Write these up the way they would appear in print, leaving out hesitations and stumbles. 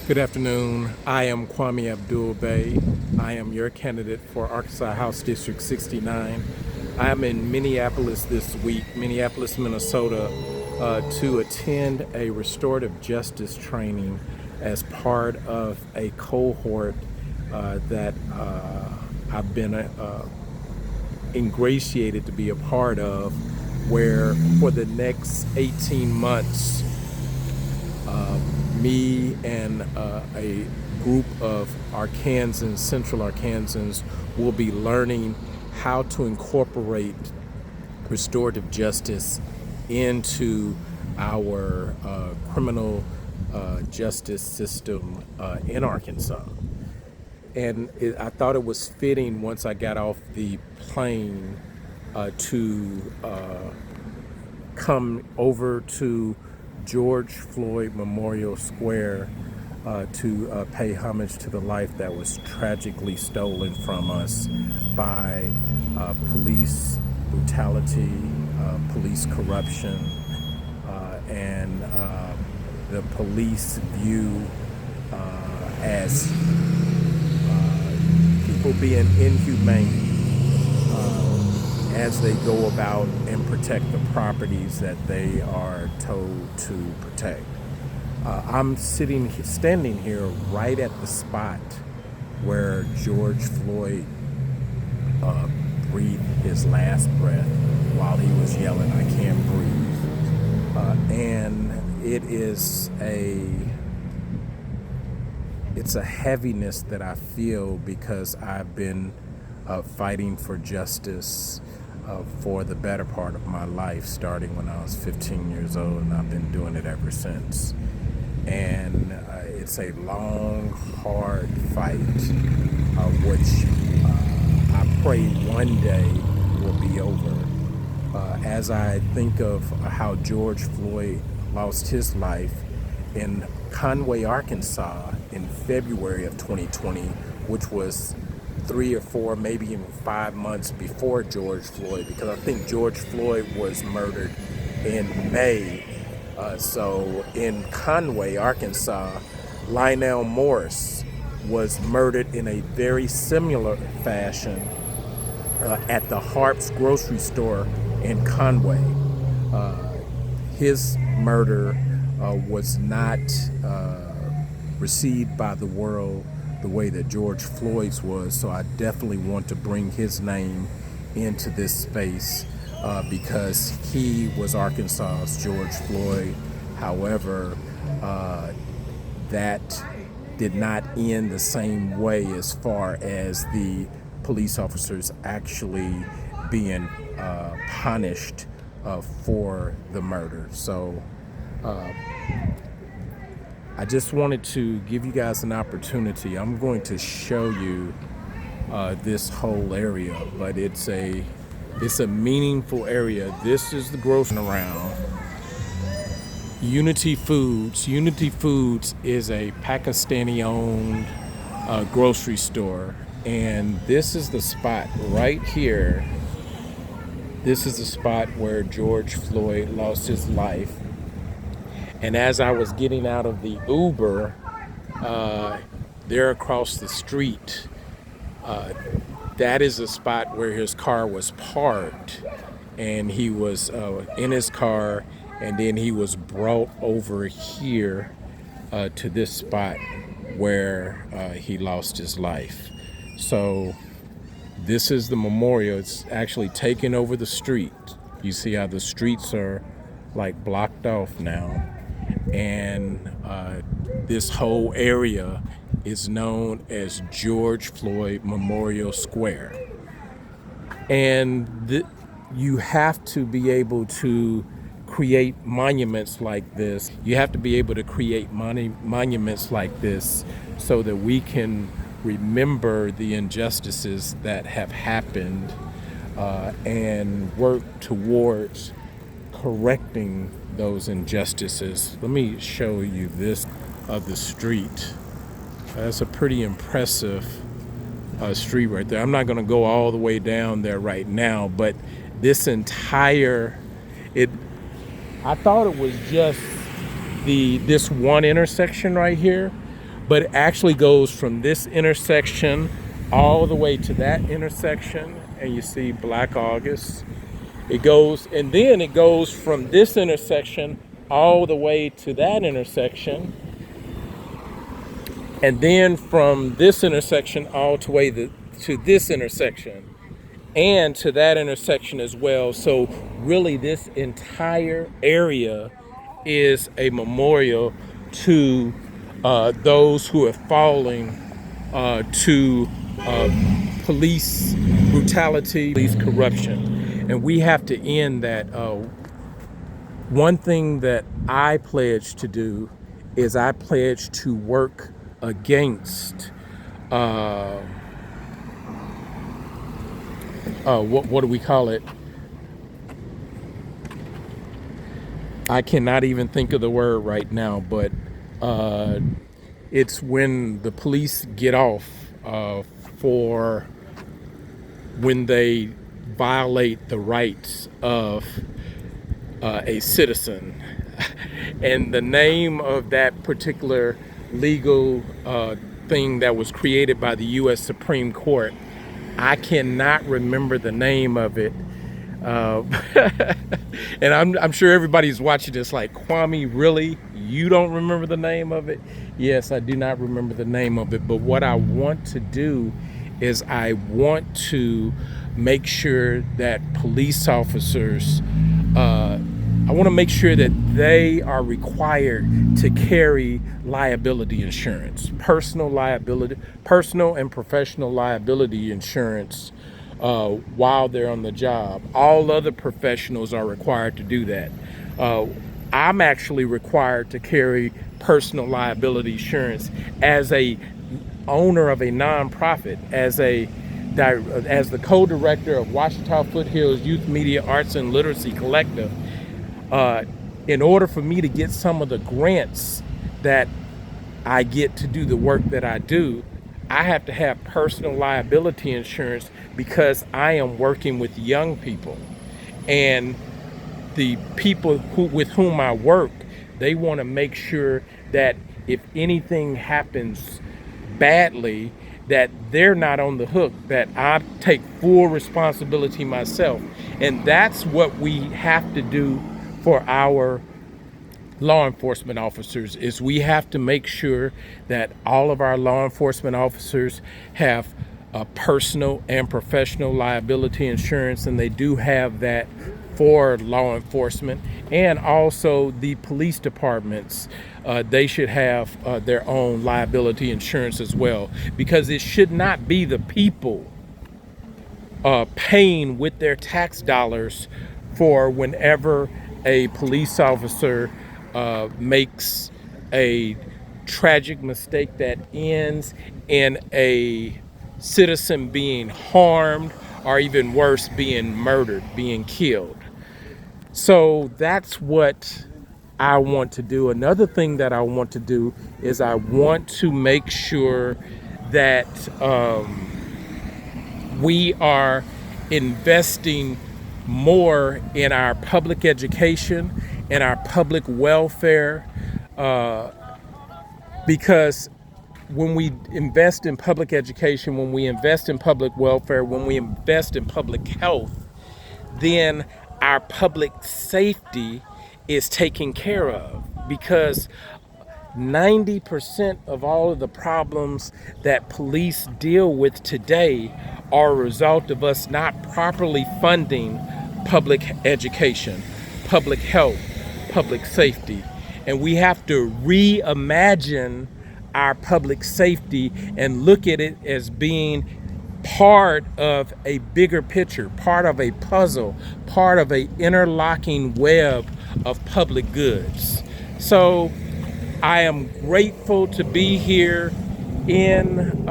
Good afternoon. I am Kwami Abdul-Bey. I am your candidate for Arkansas House District 69. I am in Minneapolis this week, Minneapolis, Minnesota, to attend a restorative justice training as part of a cohort that I've been ingratiated to be a part of, where for the next 18 months, me and a group of Arkansans, Central Arkansans, will be learning how to incorporate restorative justice into our criminal justice system in Arkansas. And I thought it was fitting once I got off the plane to come over to George Floyd Memorial Square to pay homage to the life that was tragically stolen from us by police brutality, police corruption, and the police view as people being inhumane as they go about and protect the properties that they are told to protect. I'm standing here right at the spot where George Floyd breathed his last breath while he was yelling, "I can't breathe." And it's a heaviness that I feel because I've been fighting for justice for the better part of my life, starting when I was 15 years old, and I've been doing it ever since. And it's a long, hard fight, which I pray one day will be over. As I think of how George Floyd lost his life in Conway, Arkansas in February of 2020, which was 3 or 4, maybe even 5 months before George Floyd, because I think George Floyd was murdered in May. So in Conway, Arkansas, Lionel Morris was murdered in a very similar fashion at the Harps Grocery Store in Conway. His murder was not received by the world the way that George Floyd's was, so I definitely want to bring his name into this space because he was Arkansas's George Floyd. However, that did not end the same way as far as the police officers actually being punished for the murder. So I just wanted to give you guys an opportunity. I'm going to show you this whole area, but it's a meaningful area. This is the grocery around Unity Foods. Unity Foods is a Pakistani-owned grocery store, and this is the spot right here. This is the spot where George Floyd lost his life. And as I was getting out of the Uber, there across the street, that is the spot where his car was parked, and he was in his car, and then he was brought over here to this spot where he lost his life. So this is the memorial. It's actually taking over the street. You see how the streets are like blocked off now. And this whole area is known as George Floyd Memorial Square. And you have to be able to create monuments like this. You have to be able to create monuments like this so that we can remember the injustices that have happened and work towards correcting those injustices. Let me show you this of the street. That's a pretty impressive street right there. I'm not going to go all the way down there right now, but this entire I thought it was just this one intersection right here, but it actually goes from this intersection all the way to that intersection, and you see Black August. It goes, and then it goes from this intersection all the way to that intersection, and then from this intersection all the way to this intersection, and to that intersection as well. So really this entire area is a memorial to those who are falling to police brutality, police corruption. And we have to end that. One thing that I pledge to do is I pledge to work against what do we call it? I cannot even think of the word right now, but it's when the police get off for when they violate the rights of a citizen. And the name of that particular legal thing that was created by the U.S. Supreme Court, I cannot remember the name of it. And I'm sure everybody's watching this like, Kwami, really? You don't remember the name of it? Yes, I do not remember the name of it. But what I want to do is I want to make sure that police officers, I want to make sure that they are required to carry liability insurance, personal and professional liability insurance while they're on the job. All other professionals are required to do that. I'm actually required to carry personal liability insurance as a owner of a nonprofit, as the co-director of Ouachita Foothills Youth Media Arts and Literacy Collective. In order for me to get some of the grants that I get to do the work that I do, I have to have personal liability insurance because I am working with young people. And the people with whom I work, they want to make sure that if anything happens badly, that they're not on the hook, that I take full responsibility myself. And that's what we have to do for our law enforcement officers, is we have to make sure that all of our law enforcement officers have personal and professional liability insurance, and they do have that for law enforcement. And also the police departments, they should have their own liability insurance as well, because it should not be the people paying with their tax dollars for whenever a police officer makes a tragic mistake that ends in a citizen being harmed, or even worse, being murdered, being killed. So that's what I want to do. Another thing that I want to do is I want to make sure that we are investing more in our public education and our public welfare, because when we invest in public education, when we invest in public welfare, when we invest in public health, then our public safety is taken care of, because 90% of all of the problems that police deal with today are a result of us not properly funding public education, public health, public safety. And we have to reimagine our public safety and look at it as being part of a bigger picture, part of a puzzle, part of an interlocking web of public goods. So I am grateful to be here in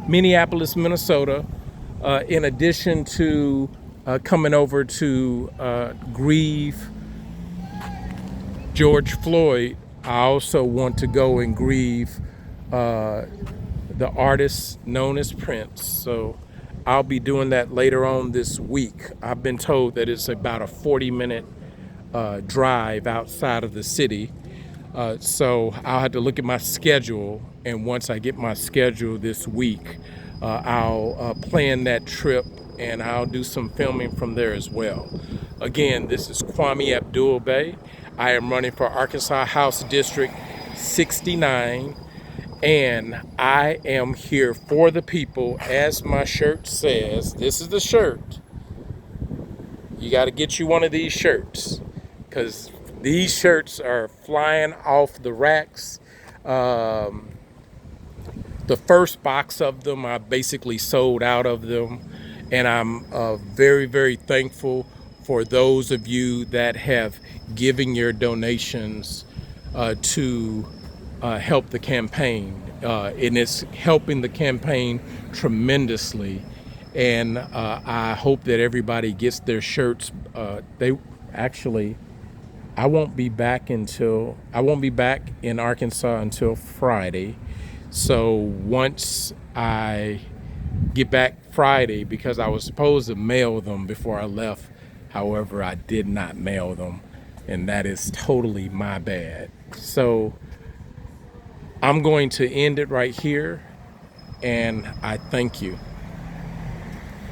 Minneapolis, Minnesota. In addition to coming over to grieve George Floyd, I also want to go and grieve the artist known as Prince. So I'll be doing that later on this week. I've been told that it's about a 40-minute drive outside of the city. So I'll have to look at my schedule, and once I get my schedule this week, I'll plan that trip, and I'll do some filming from there as well. Again, this is Kwami Abdul-Bey. I am running for Arkansas House District 69, and I am here for the people, as my shirt says. This is the shirt. You got to get you one of these shirts, because these shirts are flying off the racks. The first box of them, I basically sold out of them. And I'm very, very thankful for those of you that have given your donations to help the campaign. And it's helping the campaign tremendously. And I hope that everybody gets their shirts. I won't be back in Arkansas until Friday. So once I get back Friday, because I was supposed to mail them before I left, however, I did not mail them, and that is totally my bad. So I'm going to end it right here, and I thank you.